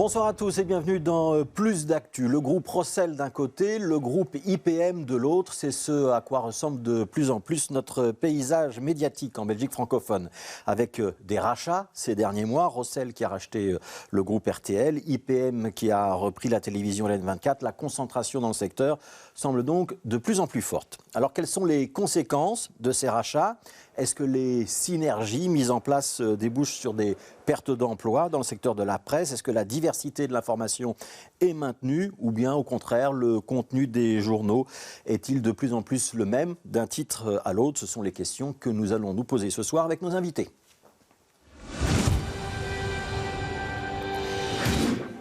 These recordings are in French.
Bonsoir à tous et bienvenue dans Plus d'actu. Le groupe Rossel d'un côté, le groupe IPM de l'autre, c'est ce à quoi ressemble de plus en plus notre paysage médiatique en Belgique francophone. Avec des rachats ces derniers mois, Rossel qui a racheté le groupe RTL, IPM qui a repris la télévision LN24, la concentration dans le secteur semble donc de plus en plus forte. Alors quelles sont les conséquences de ces rachats ? Est-ce que les synergies mises en place débouchent sur des pertes d'emplois dans le secteur de la presse ? Est-ce que la diversité de l'information est maintenue ou bien au contraire le contenu des journaux est-il de plus en plus le même d'un titre à l'autre ? Ce sont les questions que nous allons nous poser ce soir avec nos invités.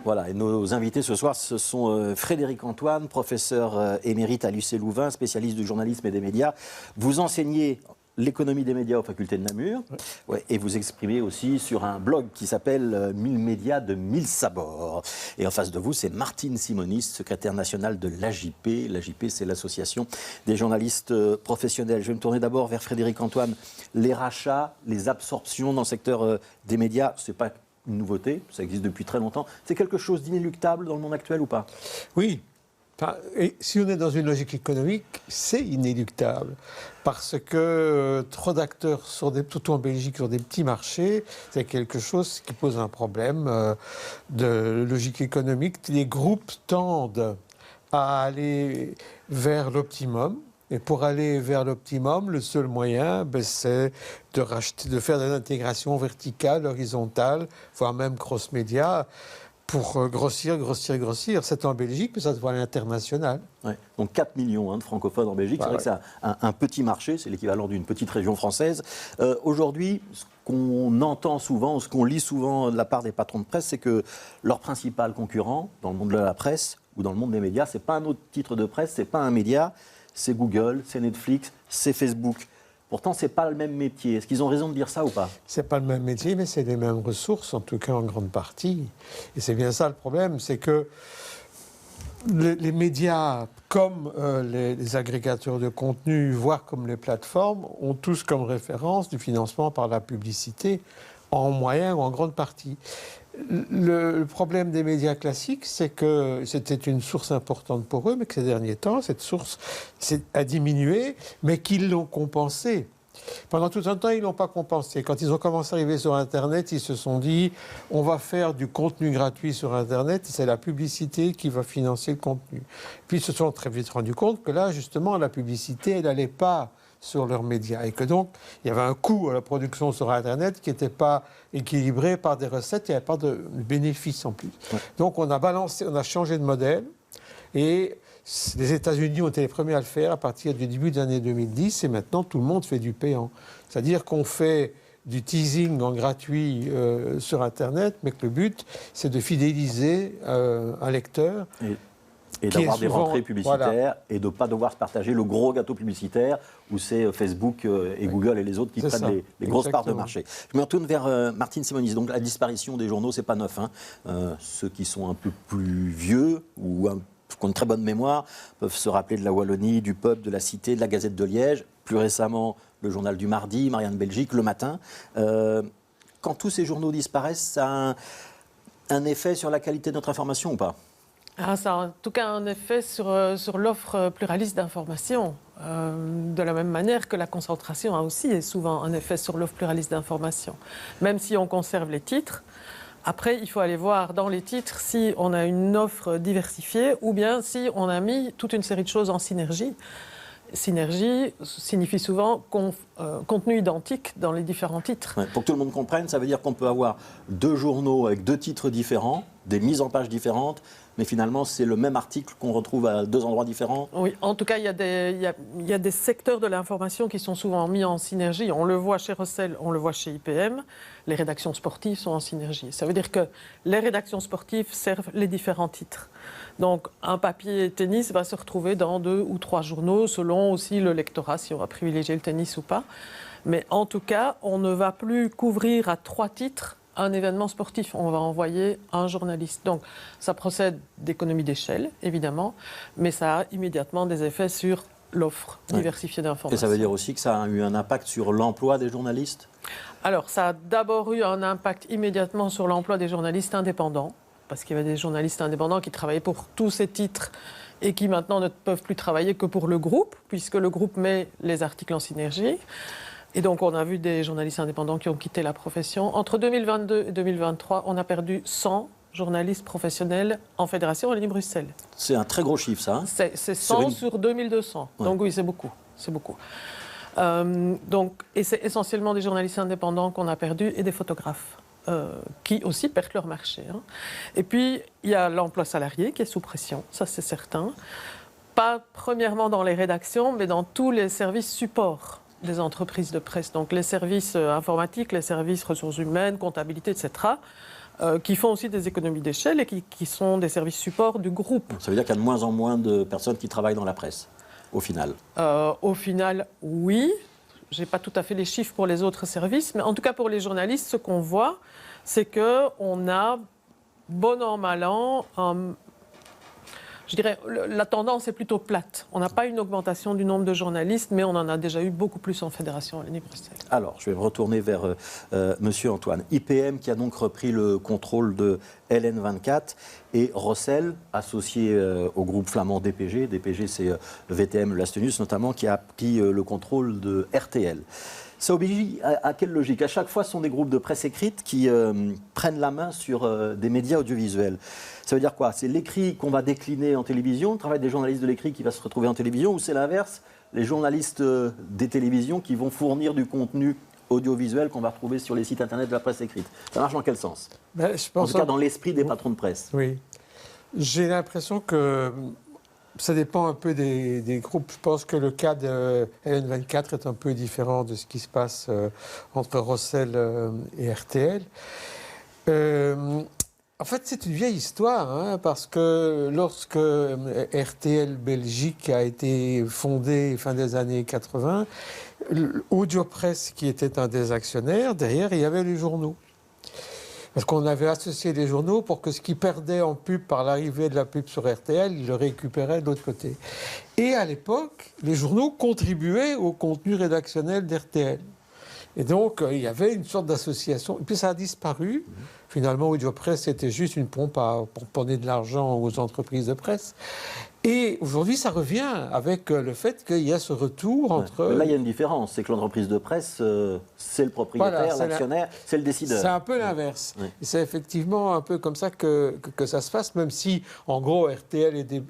Voilà, et nos invités ce soir, ce sont Frédéric Antoine, professeur émérite à l'UC Louvain, spécialiste du journalisme et des médias. Vous enseignez l'économie des médias aux facultés de Namur, ouais, et vous exprimez aussi sur un blog qui s'appelle 1000 médias de 1000 sabords. Et en face de vous, c'est Martine Simonis, secrétaire nationale de l'AJP. L'AJP, c'est l'association des journalistes professionnels. Je vais me tourner d'abord vers Frédéric Antoine. Les rachats, les absorptions dans le secteur des médias, c'est pas une nouveauté, ça existe depuis très longtemps. C'est quelque chose d'inéluctable dans le monde actuel ou pas ? Oui. Et si on est dans une logique économique, c'est inéluctable. Parce que trop d'acteurs, surtout en Belgique, sur des petits marchés, c'est quelque chose qui pose un problème de logique économique. Les groupes tendent à aller vers l'optimum. Et pour aller vers l'optimum, le seul moyen, c'est de faire de l'intégration verticale, horizontale, voire même cross-média, pour grossir. C'est en Belgique, mais ça se voit à l'international. Ouais. Donc 4 millions de francophones en Belgique. C'est vrai que c'est un petit marché, c'est l'équivalent d'une petite région française. Aujourd'hui, ce qu'on entend souvent, ce qu'on lit souvent de la part des patrons de presse, c'est que leur principal concurrent dans le monde de la presse ou dans le monde des médias, c'est pas un autre titre de presse, c'est pas un média, c'est Google, c'est Netflix, c'est Facebook. Pourtant, ce n'est pas le même métier. Est-ce qu'ils ont raison de dire ça ou pas ? Ce n'est pas le même métier, mais c'est les mêmes ressources, en tout cas en grande partie. Et c'est bien ça le problème, c'est que les médias, comme les agrégateurs de contenu, voire comme les plateformes, ont tous comme référence du financement par la publicité, en moyenne ou en grande partie. Le problème des médias classiques, c'est que c'était une source importante pour eux, mais que ces derniers temps, cette source a diminué, mais qu'ils l'ont compensée. Pendant tout un temps, ils ne l'ont pas compensé. Quand ils ont commencé à arriver sur Internet, ils se sont dit « on va faire du contenu gratuit sur Internet, c'est la publicité qui va financer le contenu ». Puis ils se sont très vite rendus compte que là, justement, la publicité, elle n'allait pas sur leurs médias. Et que donc, il y avait un coût à la production sur Internet qui n'était pas équilibré par des recettes, il n'y avait pas de bénéfices en plus. Ouais. Donc, on a changé de modèle et les États-Unis ont été les premiers à le faire à partir du début des années 2010 et maintenant, tout le monde fait du payant. C'est-à-dire qu'on fait du teasing en gratuit sur Internet, mais que le but, c'est de fidéliser un lecteur. Et d'avoir des rentrées publicitaires et de ne pas devoir se partager le gros gâteau publicitaire où c'est Facebook et Google et les autres qui prennent les grosses parts de marché. Je me retourne vers Martine Simonis. Donc la disparition des journaux, ce n'est pas neuf. Ceux qui sont un peu plus vieux ou qui ont une très bonne mémoire peuvent se rappeler de la Wallonie, du Peuple, de la Cité, de la Gazette de Liège. Plus récemment, le Journal du Mardi, Marianne Belgique, Le Matin. Quand tous ces journaux disparaissent, ça a un effet sur la qualité de notre information ou pas ? Ça a en tout cas un effet sur l'offre pluraliste d'informations. De la même manière que la concentration a aussi souvent un effet sur l'offre pluraliste d'informations. Même si on conserve les titres, après il faut aller voir dans les titres si on a une offre diversifiée ou bien si on a mis toute une série de choses en synergie. Synergie signifie souvent contenu identique dans les différents titres. Ouais, pour que tout le monde comprenne, ça veut dire qu'on peut avoir deux journaux avec deux titres différents, des mises en page différentes, mais finalement c'est le même article qu'on retrouve à deux endroits différents. Oui, en tout cas il y a des secteurs de l'information qui sont souvent mis en synergie. On le voit chez Rossel, on le voit chez IPM. Les rédactions sportives sont en synergie. Ça veut dire que les rédactions sportives servent les différents titres. Donc un papier tennis va se retrouver dans 2 ou 3 journaux selon aussi le lectorat, si on va privilégier le tennis ou pas. Mais en tout cas, on ne va plus couvrir à 3 titres un événement sportif. On va envoyer un journaliste. Donc ça procède d'économie d'échelle, évidemment, mais ça a immédiatement des effets sur l'offre diversifiée d'informations. Et ça veut dire aussi que ça a eu un impact sur l'emploi des journalistes ? Alors, ça a d'abord eu un impact immédiatement sur l'emploi des journalistes indépendants. parce qu'il y avait des journalistes indépendants qui travaillaient pour tous ces titres et qui maintenant ne peuvent plus travailler que pour le groupe, puisque le groupe met les articles en synergie. Et donc, on a vu des journalistes indépendants qui ont quitté la profession. Entre 2022 et 2023, on a perdu 100 journalistes professionnels en Fédération Wallonie-Bruxelles. C'est un très gros chiffre, ça. Hein, c'est 100 sur 2200. Ouais. Donc oui, c'est beaucoup. C'est beaucoup. Et c'est essentiellement des journalistes indépendants qu'on a perdus et des photographes qui aussi perdent leur marché. Hein. Et puis, il y a l'emploi salarié qui est sous pression, ça c'est certain. Pas premièrement dans les rédactions, mais dans tous les services supports des entreprises de presse. Donc les services informatiques, les services ressources humaines, comptabilité, etc., qui font aussi des économies d'échelle et qui sont des services supports du groupe. Ça veut dire qu'il y a de moins en moins de personnes qui travaillent dans la presse, au final. Au final, oui. Je n'ai pas tout à fait les chiffres pour les autres services, mais en tout cas pour les journalistes, ce qu'on voit, c'est qu'on a, bon an, mal an, je dirais, la tendance est plutôt plate. On n'a pas une augmentation du nombre de journalistes, mais on en a déjà eu beaucoup plus en Fédération Wallonie-Bruxelles. Alors, je vais me retourner vers Monsieur Antoine. IPM qui a donc repris le contrôle de LN24 et Rossel, associé au groupe flamand DPG. DPG, c'est VTM Lastenus notamment, qui a pris le contrôle de RTL. Ça oblige à quelle logique? À chaque fois, ce sont des groupes de presse écrite qui prennent la main sur des médias audiovisuels. Ça veut dire quoi? C'est l'écrit qu'on va décliner en télévision, le travail des journalistes de l'écrit qui va se retrouver en télévision, ou c'est l'inverse, les journalistes des télévisions qui vont fournir du contenu audiovisuel qu'on va retrouver sur les sites internet de la presse écrite? Ça marche dans quel sens? Je pense en tout cas, dans l'esprit des patrons de presse. Oui. J'ai l'impression que ça dépend un peu des groupes. Je pense que le cas de LN24 est un peu différent de ce qui se passe entre Rossel et RTL. En fait, c'est une vieille histoire, hein, parce que lorsque RTL Belgique a été fondé fin des années 80, Audiopresse, qui était un des actionnaires, derrière, il y avait les journaux. Parce qu'on avait associé les journaux pour que ce qu'ils perdaient en pub par l'arrivée de la pub sur RTL, ils le récupéraient de l'autre côté. Et à l'époque, les journaux contribuaient au contenu rédactionnel d'RTL. Et donc, il y avait une sorte d'association. Et puis, ça a disparu. Finalement, Audiopresse, c'était juste une pompe pour donner de l'argent aux entreprises de presse. Et aujourd'hui, ça revient avec le fait qu'il y a ce retour entre... Là, il y a une différence. C'est que l'entreprise de presse, c'est le propriétaire, voilà, l'actionnaire, c'est le décideur. C'est un peu l'inverse. Oui. C'est effectivement un peu comme ça que ça se passe, même si, en gros, RTL et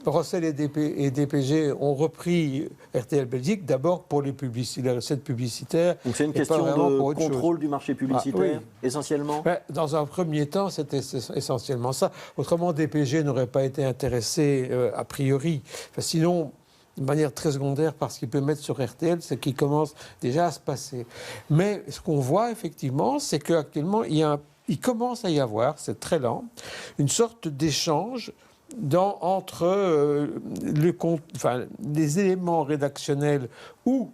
Rossel et DPG ont repris RTL Belgique, d'abord pour les recettes publicitaires. Donc c'est une question de contrôle du marché publicitaire, essentiellement? Dans un premier temps, c'était essentiellement ça. Autrement, DPG n'aurait pas été intéressé a priori. Enfin, sinon, de manière très secondaire, parce qu'il peut mettre sur RTL, c'est qu'il commence déjà à se passer. Mais ce qu'on voit les c'est qu'actuellement, il commence à y avoir, c'est très lent, une sorte d'échange entre les éléments rédactionnels ou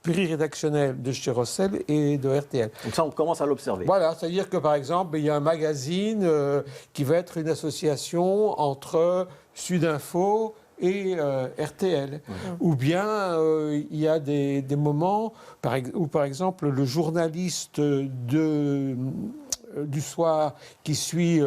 plurirédactionnels de chez Rossel et de RTL. Donc ça, on commence à l'observer. Voilà, c'est-à-dire que par exemple, il y a un magazine qui va être une association entre Sudinfo et RTL. Ou bien il y a des moments où par exemple le journaliste du soir qui suit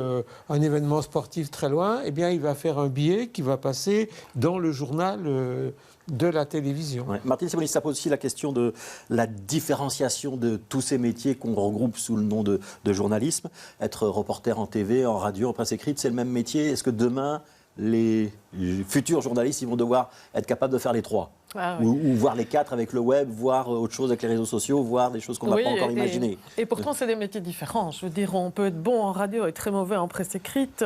un événement sportif très loin, eh bien il va faire un billet qui va passer dans le journal de la télévision. Ouais. Martine Simonis, ça pose aussi la question de la différenciation de tous ces métiers qu'on regroupe sous le nom de journalisme. Être reporter en TV, en radio, en presse écrite, c'est le même métier. Est-ce que demain, les futurs journalistes, ils vont devoir être capables de faire les trois? Ou voir les quatre avec le web, voir autre chose avec les réseaux sociaux, voir des choses qu'on n'a pas encore imaginées. Et pourtant, c'est des métiers différents. Je veux dire, on peut être bon en radio et très mauvais en presse écrite,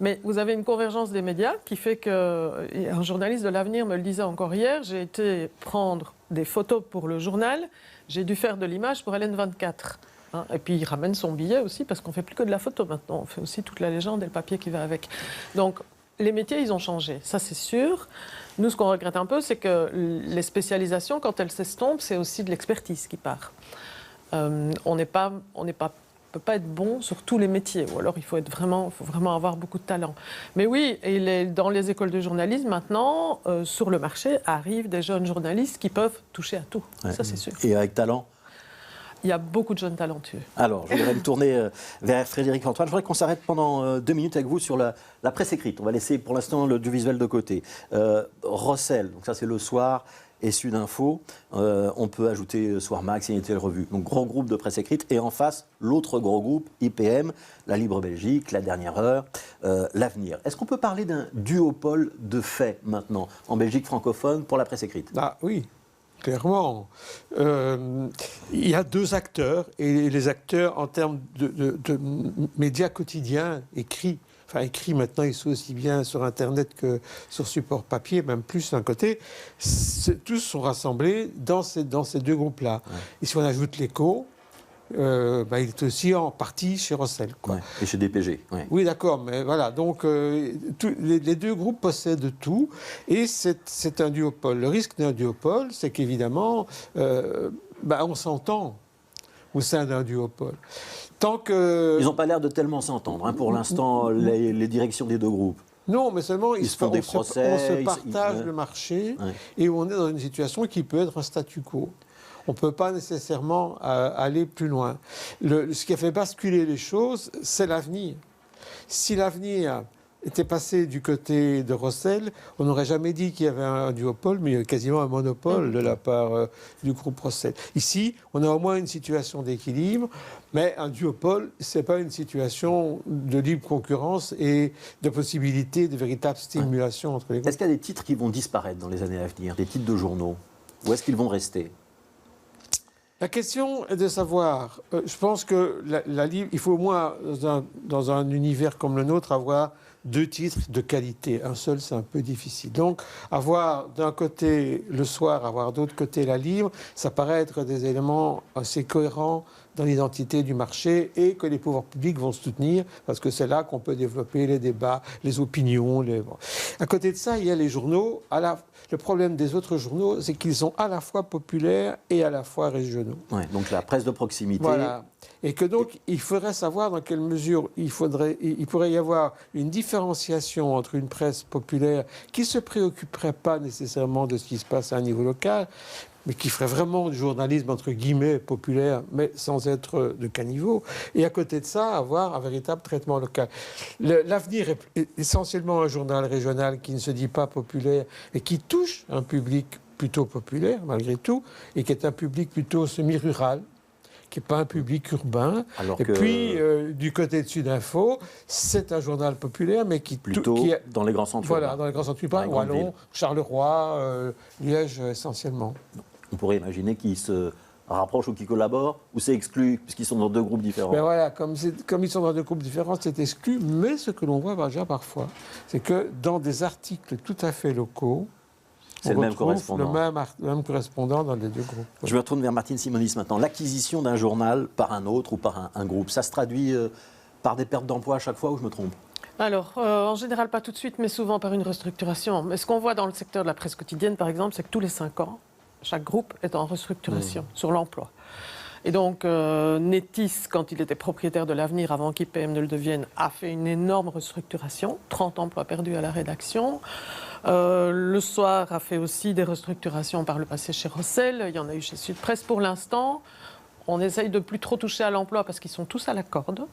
mais vous avez une convergence des médias qui fait qu'un journaliste de l'avenir me le disait encore hier, j'ai été prendre des photos pour le journal, j'ai dû faire de l'image pour LN24. Et puis il ramène son billet aussi, parce qu'on ne fait plus que de la photo maintenant, on fait aussi toute la légende et le papier qui va avec. Donc, les métiers, ils ont changé, ça c'est sûr. Nous, ce qu'on regrette un peu, c'est que les spécialisations, quand elles s'estompent, c'est aussi de l'expertise qui part. On ne peut pas être bon sur tous les métiers, ou alors il faut vraiment avoir beaucoup de talent. Mais oui, dans les écoles de journalisme, maintenant, sur le marché, arrivent des jeunes journalistes qui peuvent toucher à tout, ça c'est sûr. Et avec talent? Il y a beaucoup de jeunes talentueux. Alors, je voudrais me tourner vers Frédéric Antoine. Je voudrais qu'on s'arrête pendant 2 minutes avec vous sur la presse écrite. On va laisser pour l'instant l'audiovisuel de côté. Rossel, donc ça c'est le soir, et Sud Info. On peut ajouter Soir Max, Unité Revue. Donc gros groupe de presse écrite. Et en face, l'autre gros groupe, IPM, La Libre Belgique, La Dernière Heure, L'Avenir. Est-ce qu'on peut parler d'un duopole de fait maintenant en Belgique francophone pour la presse écrite? Ah oui. Clairement. Il y a 2 acteurs, et les acteurs en termes de médias quotidiens écrits, enfin écrits maintenant, ils sont aussi bien sur Internet que sur support papier, même plus d'un côté, tous sont rassemblés dans ces 2 groupes-là. Ouais. Et si on ajoute l'Écho, il est aussi en partie chez Rossel. Quoi. Ouais, et chez DPG. Ouais. Oui, d'accord, mais voilà. Donc, les 2 groupes possèdent tout, et c'est un duopole. Le risque d'un duopole, c'est qu'évidemment, on s'entend au sein d'un duopole. Tant que... Ils n'ont pas l'air de tellement s'entendre, pour l'instant, les directions des 2 groupes. Non, mais seulement ils se font des procès, on se partage le marché, et on est dans une situation qui peut être un statu quo. On ne peut pas nécessairement aller plus loin. Ce qui a fait basculer les choses, c'est l'avenir. Si l'avenir était passé du côté de Rossel, on n'aurait jamais dit qu'il y avait un duopole, mais quasiment un monopole de la part du groupe Rossel. Ici, on a au moins une situation d'équilibre, mais un duopole, ce n'est pas une situation de libre concurrence et de possibilité de véritable stimulation entre les groupes. Est-ce qu'il y a des titres qui vont disparaître dans les années à venir, des titres de journaux? Ou est-ce qu'ils vont rester? La question est de savoir, je pense que il faut au moins, dans un univers comme le nôtre, avoir 2 titres de qualité. Un seul, c'est un peu difficile. Donc, avoir d'un côté le soir, avoir d'autre côté la Libre, ça paraît être des éléments assez cohérents dans l'identité du marché et que les pouvoirs publics vont soutenir, parce que c'est là qu'on peut développer les débats, les opinions. À côté de ça, il y a les journaux. Le problème des autres journaux, c'est qu'ils sont à la fois populaires et à la fois régionaux. Ouais, donc la presse de proximité. Voilà. Et que donc, il faudrait savoir dans quelle mesure il pourrait y avoir une différenciation entre une presse populaire qui ne se préoccuperait pas nécessairement de ce qui se passe à un niveau local, mais qui ferait vraiment du journalisme, entre guillemets, populaire, mais sans être de caniveau. Et à côté de ça, avoir un véritable traitement local. L'Avenir est essentiellement un journal régional qui ne se dit pas populaire et qui touche un public plutôt populaire, malgré tout, et qui est un public plutôt semi-rural, qui n'est pas un public urbain. Puis, du côté de Sud Info, c'est un journal populaire, mais qui est dans les grands centres urbains. Voilà, dans les grands centres urbains, Wallon, Charleroi, Liège, essentiellement. On pourrait imaginer qu'ils se rapprochent ou qu'ils collaborent, ou c'est exclu, puisqu'ils sont dans 2 groupes différents. Mais voilà, comme ils sont dans 2 groupes différents, c'est exclu. Mais ce que l'on voit déjà parfois, c'est que dans des articles tout à fait locaux, c'est le même correspondant. Le même correspondant dans les 2 groupes. Je me retourne vers Martine Simonis maintenant. L'acquisition d'un journal par un autre ou par un groupe, ça se traduit par des pertes d'emploi à chaque fois, ou je me trompe? Alors, en général, pas tout de suite, mais souvent par une restructuration. Mais ce qu'on voit dans le secteur de la presse quotidienne, par exemple, c'est que tous les 5 ans, chaque groupe est en restructuration sur l'emploi. Et donc, Netis, quand il était propriétaire de l'Avenir, avant qu'IPM ne le devienne, a fait une énorme restructuration, 30 emplois perdus à la rédaction. Le Soir a fait aussi des restructurations par le passé chez Rossel, il y en a eu chez Sud Presse pour l'instant. On essaye de plus trop toucher à l'emploi parce qu'ils sont tous à la corde.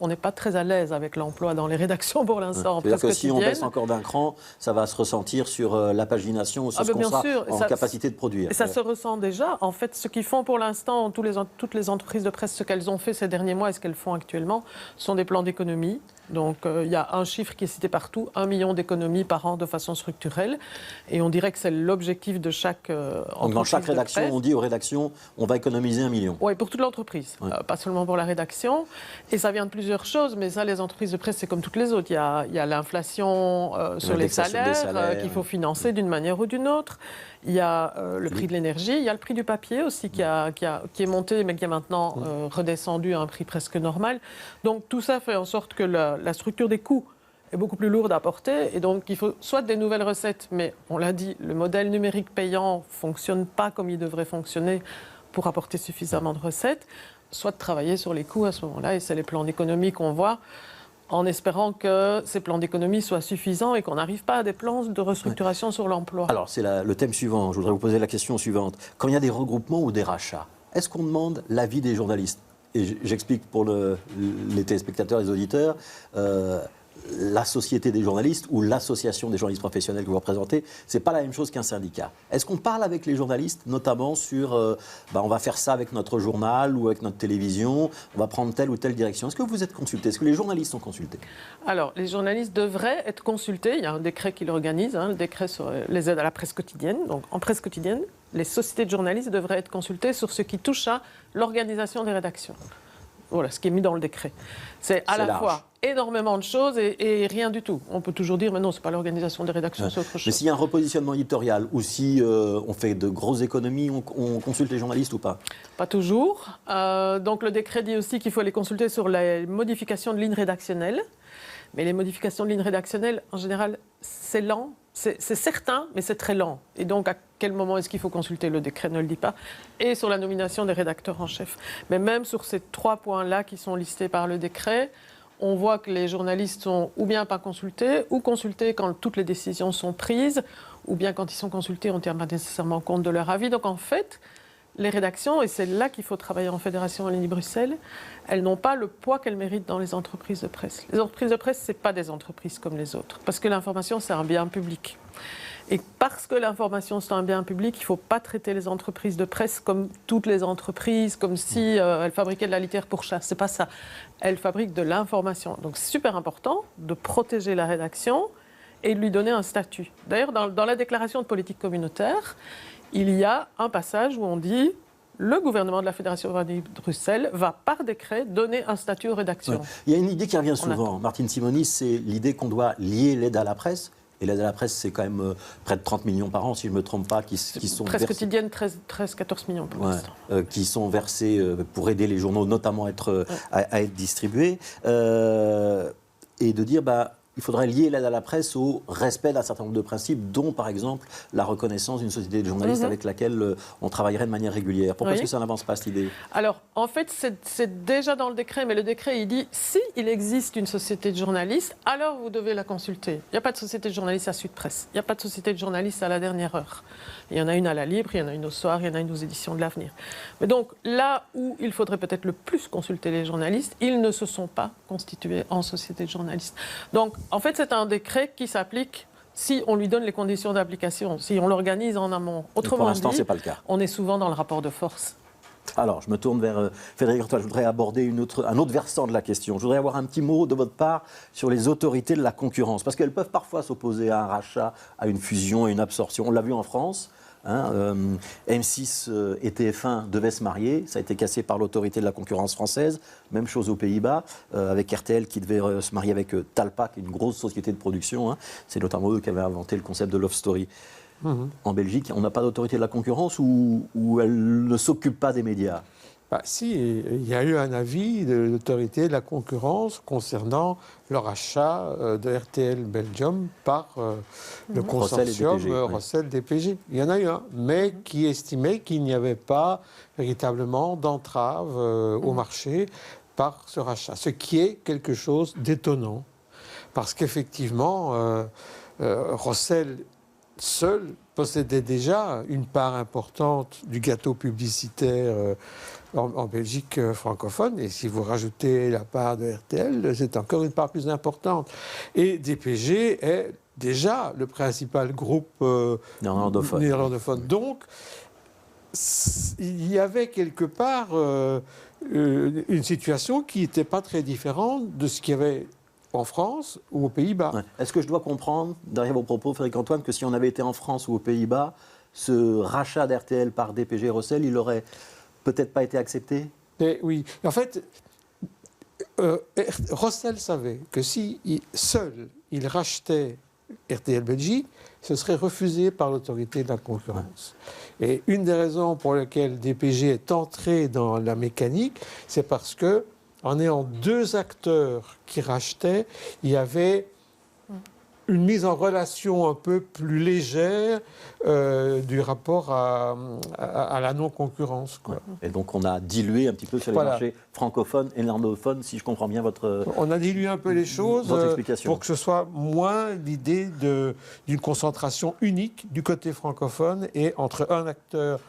On n'est pas très à l'aise avec l'emploi dans les rédactions pour l'instant. C'est-à-dire que si on baisse encore d'un cran, ça va se ressentir sur la pagination, sur ce qu'on sera en capacité de produire. Et ça se ressent déjà. En fait, ce qu'ils font pour l'instant, toutes les entreprises de presse, ce qu'elles ont fait ces derniers mois et ce qu'elles font actuellement, sont des plans d'économie. Donc, il y a un chiffre qui est cité partout, 1 million d'économies par an de façon structurelle. Et on dirait que c'est l'objectif de chaque entreprise. Donc, dans chaque rédaction, on dit aux rédactions, on va économiser 1 million. Oui, pour toute l'entreprise, pas seulement pour la rédaction. Et ça vient de plusieurs choses, mais ça, les entreprises de presse, c'est comme toutes les autres. Il y a l'inflation sur les salaires qu'il faut financer d'une manière ou d'une autre. Il y a le prix de l'énergie, il y a le prix du papier aussi qui est monté, mais qui est maintenant redescendu à un prix presque normal. Donc tout ça fait en sorte que la structure des coûts est beaucoup plus lourde à porter. Et donc il faut soit des nouvelles recettes, mais on l'a dit, le modèle numérique payant ne fonctionne pas comme il devrait fonctionner pour apporter suffisamment de recettes, soit de travailler sur les coûts à ce moment-là. Et c'est les plans d'économie qu'on voit, en espérant que ces plans d'économie soient suffisants et qu'on n'arrive pas à des plans de restructuration sur l'emploi. Alors, c'est le thème suivant. Je voudrais vous poser la question suivante. Quand il y a des regroupements ou des rachats, Est-ce qu'on demande l'avis des journalistes? Et j'explique pour les téléspectateurs, les auditeurs. La société des journalistes ou l'association des journalistes professionnels que vous représentez, ce n'est pas la même chose qu'un syndicat. Est-ce qu'on parle avec les journalistes, notamment sur on va faire ça avec notre journal ou avec notre télévision, on va prendre telle ou telle direction? Est-ce que vous êtes consultés? Est-ce que les journalistes sont consultés? Alors, les journalistes devraient être consultés. Il y a un décret qui l'organise, le décret sur les aides à la presse quotidienne. Donc, en presse quotidienne, les sociétés de journalistes devraient être consultées sur ce qui touche à l'organisation des rédactions. Voilà ce qui est mis dans le décret. C'est à la fois énormément de choses et rien du tout. On peut toujours dire, mais non, ce n'est pas l'organisation des rédactions, c'est autre chose. Mais s'il y a un repositionnement éditorial ou si on fait de grosses économies, on consulte les journalistes ou pas? Pas toujours. Donc le décret dit aussi qu'il faut les consulter sur les modifications de lignes rédactionnelles. Mais les modifications de lignes rédactionnelles, en général, c'est lent. C'est certain, mais c'est très lent. Et donc, à quel moment est-ce qu'il faut consulter? Le décret ne le dit pas. Et sur la nomination des rédacteurs en chef. Mais même sur ces 3 points-là qui sont listés par le décret, on voit que les journalistes sont ou bien pas consultés, ou consultés quand toutes les décisions sont prises, ou bien quand ils sont consultés, on ne tient pas nécessairement compte de leur avis. Donc, en fait, les rédactions, et c'est là qu'il faut travailler en Fédération Wallonie-Bruxelles, elles n'ont pas le poids qu'elles méritent dans les entreprises de presse. Les entreprises de presse, ce n'est pas des entreprises comme les autres, parce que l'information, c'est un bien public. Et parce que l'information, c'est un bien public, il ne faut pas traiter les entreprises de presse comme toutes les entreprises, comme si elles fabriquaient de la litière pour chat. Ce n'est pas ça. Elles fabriquent de l'information. Donc c'est super important de protéger la rédaction et de lui donner un statut. D'ailleurs, dans la déclaration de politique communautaire, il y a un passage où on dit le gouvernement de la Fédération Wallonie-Bruxelles va par décret donner un statut aux rédactions. Ouais. Il y a une idée qui revient souvent, Martine Simonis, c'est l'idée qu'on doit lier l'aide à la presse. Et l'aide à la presse, c'est quand même près de 30 millions par an, si je ne me trompe pas, qui sont presse versés, quotidienne, 13-14 millions pour l'instant. Qui sont versés pour aider les journaux, notamment à être distribués. Et de dire, il faudrait lier l'aide à la presse au respect d'un certain nombre de principes, dont par exemple la reconnaissance d'une société de journalistes avec laquelle on travaillerait de manière régulière. Pourquoi est-ce que ça n'avance pas, cette idée? Alors, en fait, c'est déjà dans le décret, mais le décret, il dit, s'il existe une société de journalistes, alors vous devez la consulter. Il n'y a pas de société de journalistes à Sud Presse. Il n'y a pas de société de journalistes à la dernière heure. Il y en a une à la Libre, il y en a une au Soir, il y en a une aux éditions de l'Avenir. Mais donc, là où il faudrait peut-être le plus consulter les journalistes, ils ne se sont pas constitués en société de journalistes. Donc, en fait, c'est un décret qui s'applique si on lui donne les conditions d'application, si on l'organise en amont. Autrement pour l'instant, dit, c'est pas le cas. On est souvent dans le rapport de force. Alors, je me tourne vers Frédéric Antoine. Je voudrais aborder un autre versant de la question. Je voudrais avoir un petit mot de votre part sur les autorités de la concurrence, parce qu'elles peuvent parfois s'opposer à un rachat, à une fusion, à une absorption. On l'a vu en France. M6 et TF1 devaient se marier, ça a été cassé par l'autorité de la concurrence française. Même chose aux Pays-Bas, avec RTL qui devait se marier avec Talpa, qui est une grosse société de production. C'est notamment eux qui avaient inventé le concept de Love Story. En Belgique, on n'a pas d'autorité de la concurrence ou elle ne s'occupe pas des médias? Si, il y a eu un avis de l'autorité de la concurrence concernant le rachat de RTL Belgium par le consortium Rossel-DPG. Il y en a eu un, mais qui estimait qu'il n'y avait pas véritablement d'entrave au marché par ce rachat, ce qui est quelque chose d'étonnant. Parce qu'effectivement, Rossel seul possédait déjà une part importante du gâteau publicitaire en Belgique francophone. Et si vous rajoutez la part de RTL, c'est encore une part plus importante. Et DPG est déjà le principal groupe néerlandophone. Donc, il y avait quelque part une situation qui n'était pas très différente de ce qu'il y avait en France ou aux Pays-Bas. Ouais. Est-ce que je dois comprendre, derrière vos propos, Frédéric Antoine, que si on avait été en France ou aux Pays-Bas, ce rachat d'RTL par DPG et Rossel, il n'aurait peut-être pas été accepté? Oui. En fait, Rossel savait que si seul il rachetait RTL Belgique, ce serait refusé par l'autorité de la concurrence. Ouais. Et une des raisons pour lesquelles DPG est entré dans la mécanique, c'est parce que en ayant deux acteurs qui rachetaient, il y avait une mise en relation un peu plus légère du rapport à la non-concurrence. Ouais. Et donc on a dilué un petit peu sur les marchés francophones et néerlandophones, si je comprends bien votre... On a dilué un peu les choses pour que ce soit moins l'idée d'une concentration unique du côté francophone et entre un acteur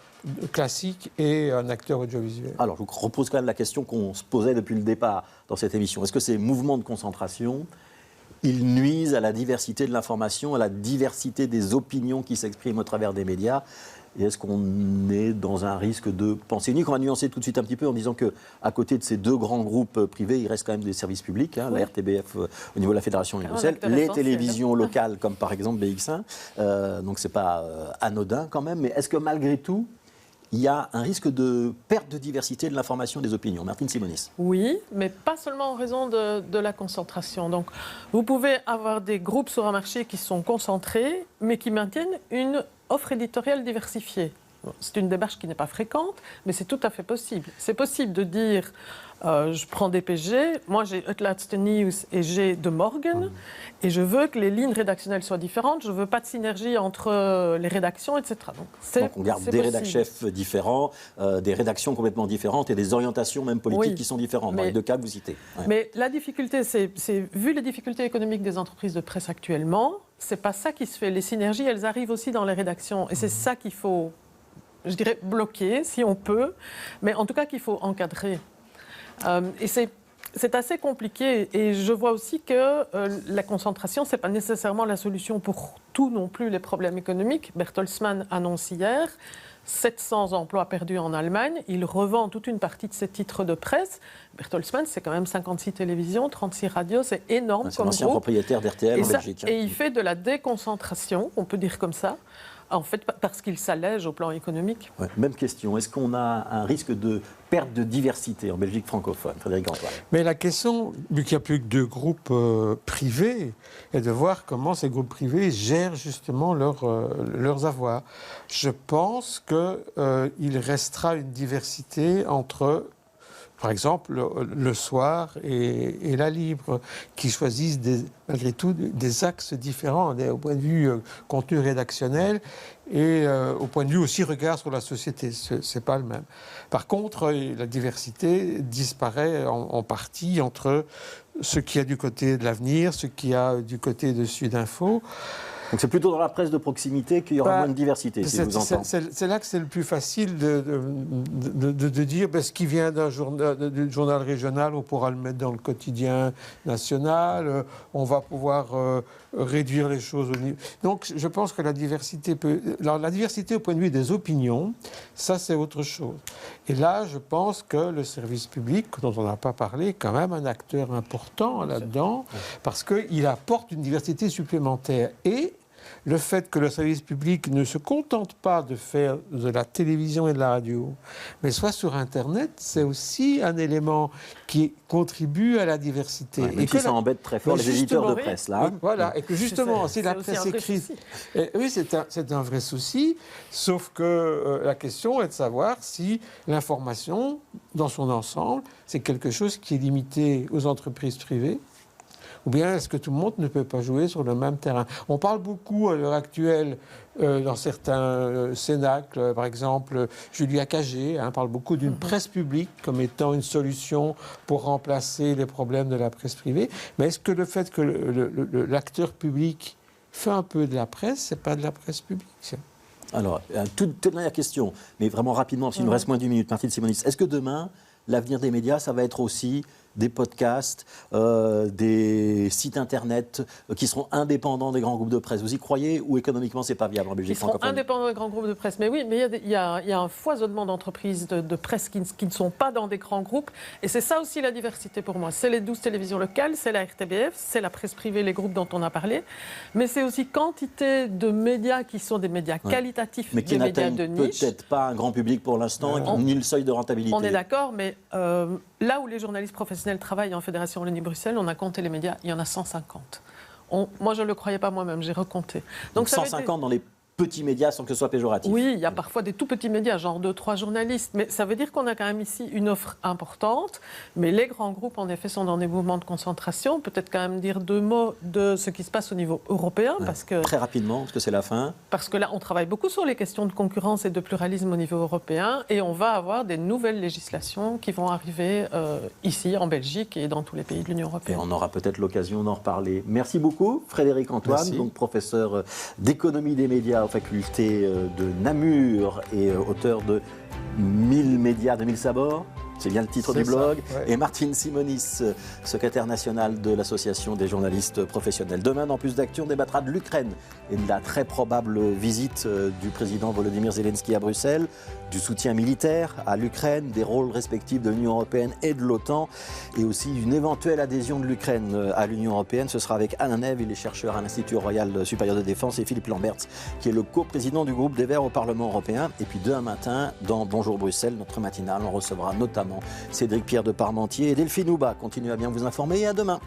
classique et un acteur audiovisuel. Alors, je vous repose quand même la question qu'on se posait depuis le départ dans cette émission. Est-ce que ces mouvements de concentration, ils nuisent à la diversité de l'information, à la diversité des opinions qui s'expriment au travers des médias? Et est-ce qu'on est dans un risque de pensée unique? On va nuancer tout de suite un petit peu en disant qu'à côté de ces deux grands groupes privés, il reste quand même des services publics, oui. La RTBF au niveau de la Fédération universelle, les télévisions locales comme par exemple BX1, donc c'est pas anodin quand même, mais est-ce que malgré tout, il y a un risque de perte de diversité de l'information et des opinions? Martine Simonis. Oui, mais pas seulement en raison de la concentration. Donc, vous pouvez avoir des groupes sur un marché qui sont concentrés, mais qui maintiennent une offre éditoriale diversifiée. C'est une démarche qui n'est pas fréquente, mais c'est tout à fait possible. C'est possible de dire, je prends DPG, moi j'ai Utlaatste News et j'ai De Morgen, et je veux que les lignes rédactionnelles soient différentes, je ne veux pas de synergie entre les rédactions, etc. Donc on garde des rédacs-chefs différents, des rédactions complètement différentes et des orientations même politiques qui sont différentes, dans les deux cas que vous citez. Ouais. Mais la difficulté, c'est vu les difficultés économiques des entreprises de presse actuellement, c'est pas ça qui se fait. Les synergies, elles arrivent aussi dans les rédactions, et c'est ça qu'il faut, je dirais, bloquer, si on peut, mais en tout cas qu'il faut encadrer. Et c'est assez compliqué. Et je vois aussi que la concentration, ce n'est pas nécessairement la solution pour tout non plus les problèmes économiques. Bertelsmann annonce hier 700 emplois perdus en Allemagne. Il revend toute une partie de ses titres de presse. Bertelsmann, c'est quand même 56 télévisions, 36 radios, c'est énorme comme groupe. C'est l'ancien propriétaire d'RTL en Belgique. Et il fait de la déconcentration, on peut dire comme ça. En fait, parce qu'il s'allège au plan économique. Ouais, même question. Est-ce qu'on a un risque de perte de diversité en Belgique francophone? Frédéric Antoine. Mais la question, vu qu'il n'y a plus que deux groupes privés, est de voir comment ces groupes privés gèrent justement leurs avoirs. Je pense qu'il restera une diversité entre, par exemple, le Soir et la Libre, qui choisissent malgré tout des axes différents au point de vue contenu rédactionnel et au point de vue aussi regard sur la société. C'est pas le même. Par contre, la diversité disparaît en partie entre ce qu'il y a du côté de l'Avenir, ce qu'il y a du côté de Sudinfo. Donc c'est plutôt dans la presse de proximité qu'il y aura moins de diversité, si je vous entends. C'est là que c'est le plus facile de dire ce qui vient du journal régional, on pourra le mettre dans le quotidien national, on va pouvoir réduire les choses au niveau. Donc je pense que la diversité la diversité au point de vue des opinions, ça c'est autre chose. Et là, je pense que le service public, dont on n'a pas parlé, est quand même un acteur important là-dedans, parce qu'il apporte une diversité supplémentaire. Et le fait que le service public ne se contente pas de faire de la télévision et de la radio, mais soit sur Internet, c'est aussi un élément qui contribue à la diversité. Ouais, et qui s'embête très fort les éditeurs de presse, là. Voilà, et que justement, si la presse écrite... Oui, c'est un vrai souci, sauf que la question est de savoir si l'information, dans son ensemble, c'est quelque chose qui est limité aux entreprises privées, ou bien est-ce que tout le monde ne peut pas jouer sur le même terrain? On parle beaucoup à l'heure actuelle, dans certains cénacles, par exemple, Julia Cagé parle beaucoup d'une presse publique comme étant une solution pour remplacer les problèmes de la presse privée. Mais est-ce que le fait que l'acteur public fait un peu de la presse, c'est pas de la presse publique? Alors, toute dernière question, mais vraiment rapidement, parce qu'il nous reste moins d'une minute, Martine Simonis. Est-ce que demain, l'avenir des médias, ça va être aussi des podcasts, des sites internet qui seront indépendants des grands groupes de presse? Vous y croyez, ou économiquement c'est pas viable en Belgique francophone? Ils seront indépendants des grands groupes de presse, mais oui, mais il y a un foisonnement d'entreprises de presse qui ne sont pas dans des grands groupes, et c'est ça aussi la diversité pour moi. C'est les 12 télévisions locales, c'est la RTBF, c'est la presse privée, les groupes dont on a parlé, mais c'est aussi quantité de médias qui sont des médias qualitatifs, mais qui des médias de niche. Peut-être pas un grand public pour l'instant, ni le seuil de rentabilité. On est d'accord, mais là où les journalistes professionnels travaillent en Fédération Wallonie-Bruxelles, on a compté les médias, il y en a 150. Moi, je ne le croyais pas moi-même, j'ai recompté. Donc 150 dans les petits médias sans que ce soit péjoratif. Oui, il y a parfois des tout petits médias, genre 2-3 journalistes, mais ça veut dire qu'on a quand même ici une offre importante, mais les grands groupes, en effet, sont dans des mouvements de concentration. Peut-être quand même dire deux mots de ce qui se passe au niveau européen, parce que... Très rapidement, parce que c'est la fin. Parce que là, on travaille beaucoup sur les questions de concurrence et de pluralisme au niveau européen, et on va avoir des nouvelles législations qui vont arriver ici, en Belgique, et dans tous les pays de l'Union européenne. Et on aura peut-être l'occasion d'en reparler. Merci beaucoup, Frédéric Antoine, donc professeur d'économie des médias aux facultés de Namur et auteur de 1000 médias, 2000 sabords. C'est bien le titre du blog. Ça, ouais. Et Martine Simonis, secrétaire nationale de l'Association des journalistes professionnels. Demain, dans Plus d'Actu, on débattra de l'Ukraine et de la très probable visite du président Volodymyr Zelensky à Bruxelles, du soutien militaire à l'Ukraine, des rôles respectifs de l'Union européenne et de l'OTAN, et aussi d'une éventuelle adhésion de l'Ukraine à l'Union européenne. Ce sera avec Alain Neve, il est chercheur à l'Institut Royal Supérieur de Défense, et Philippe Lamberts, qui est le coprésident du groupe des Verts au Parlement européen. Et puis demain matin, dans Bonjour Bruxelles, notre matinale, on recevra notamment Cédric Pierre de Parmentier et Delphine Houbat. Continuez à bien vous informer et à demain.